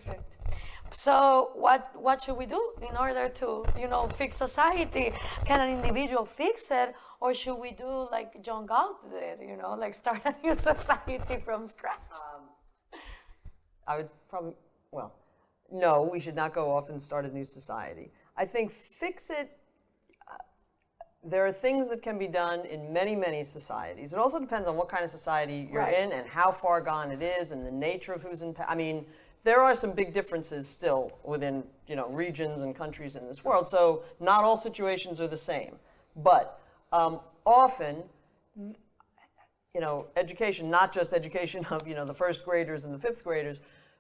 Perfect. So what should we do in order to, fix society? Can an individual fix it, or should we do like John Galt did, like start a new society from scratch? I would probably, no, we should not go off and start a new society. I think fix it, there are things that can be done in many, many societies. It also depends on what kind of society you're in and how far gone it is and the nature of who's in power. I mean, there are some big differences still within, regions and countries in this world. So not all situations are the same. But often, education, not just education of, the first graders and the fifth graders,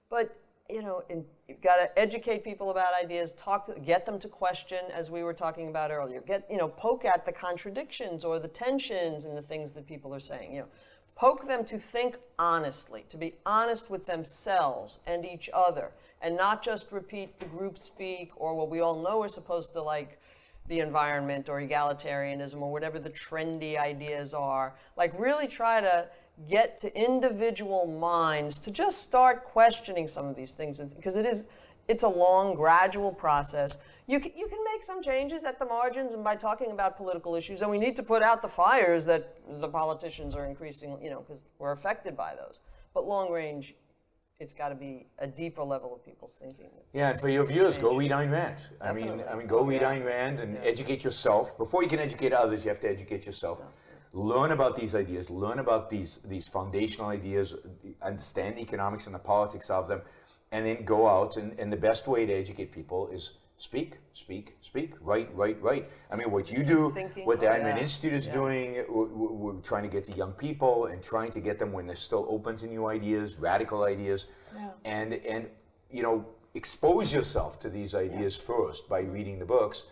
but, you've got to educate people about ideas, get them to question, as we were talking about earlier. Poke at the contradictions or the tensions in the things that people are saying. Poke them to think honestly, to be honest with themselves and each other, and not just repeat the group speak or what we all know are supposed to like the environment or egalitarianism or whatever the trendy ideas are. Like really try to get to individual minds to just start questioning some of these things, because it's a long, gradual process. You can make some changes at the margins and by talking about political issues, and we need to put out the fires that the politicians are increasing, because we're affected by those. But long range, it's got to be a deeper level of people's thinking. Yeah, and for your viewers, go read Ayn Rand. I mean, go read Ayn Rand and educate yourself. Before you can educate others, you have to educate yourself. Learn about these ideas, learn about these foundational ideas, understand the economics and the politics of them, and then go out, and the best way to educate people is speak, write. I mean, what you do, what the Ayn Rand Institute is doing, we're trying to get to young people and trying to get them when they're still open to new ideas, radical ideas, and expose yourself to these ideas first by reading the books.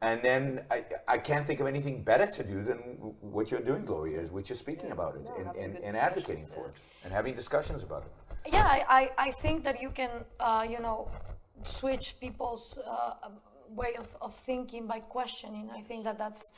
And then I can't think of anything better to do than what you're doing, Gloria, which is speaking about it and advocating for it and having discussions about it. Yeah, I think that you can, switch people's way of thinking by questioning. I think that's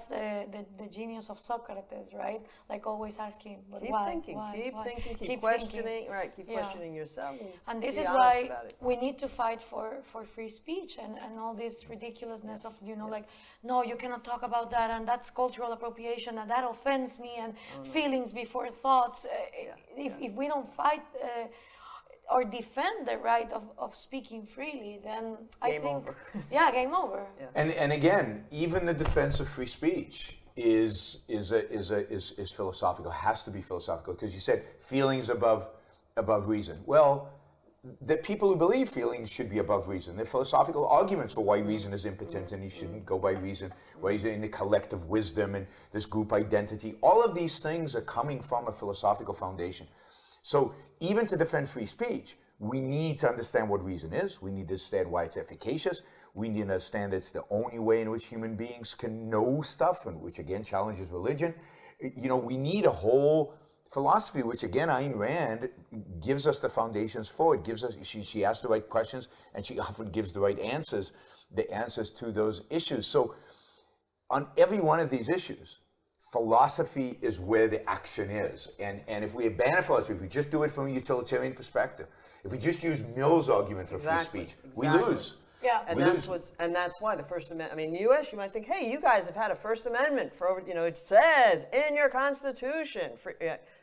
the genius of Socrates, right? Like always asking, but keep why? Thinking, Why? keep questioning, right? Keep questioning yourself. And this is why we need to fight for free speech and all this ridiculousness of like, no, you cannot talk about that, and that's cultural appropriation, and that offends me, and feelings before thoughts. If we don't fight or defend the right of speaking freely, then game over. Game over. Yeah. And again, even the defense of free speech is philosophical, has to be philosophical, because you said feelings above reason. Well, the people who believe feelings should be above reason. There are philosophical arguments for why reason is impotent and you shouldn't go by reason, why you're in the collective wisdom and this group identity. All of these things are coming from a philosophical foundation. So even to defend free speech, we need to understand what reason is. We need to understand why it's efficacious. We need to understand it's the only way in which human beings can know stuff, and which again challenges religion. We need a whole philosophy, which again Ayn Rand gives us the foundations for. It gives us, she asks the right questions, and she often gives the right answers, the answers to those issues. So on every one of these issues, philosophy is where the action is. And if we abandon philosophy, if we just do it from a utilitarian perspective, if we just use Mill's argument for free speech, we lose. Yeah, and that's why the First Amendment. I mean, in the U.S., you might think, hey, you guys have had a First Amendment for over. It says in your Constitution.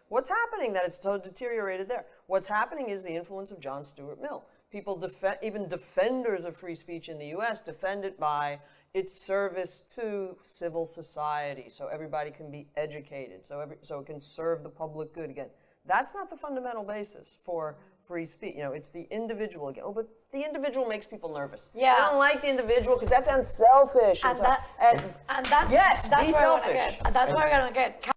What's happening that it's so deteriorated there? What's happening is the influence of John Stuart Mill. People even defenders of free speech in the U.S. defend it by its service to civil society, so everybody can be educated, so it can serve the public good. Again, that's not the fundamental basis for free speech. It's the individual again. Oh, but the individual makes people nervous. Yeah. They don't like the individual because that's unselfish. Be selfish. That's where we're gonna get.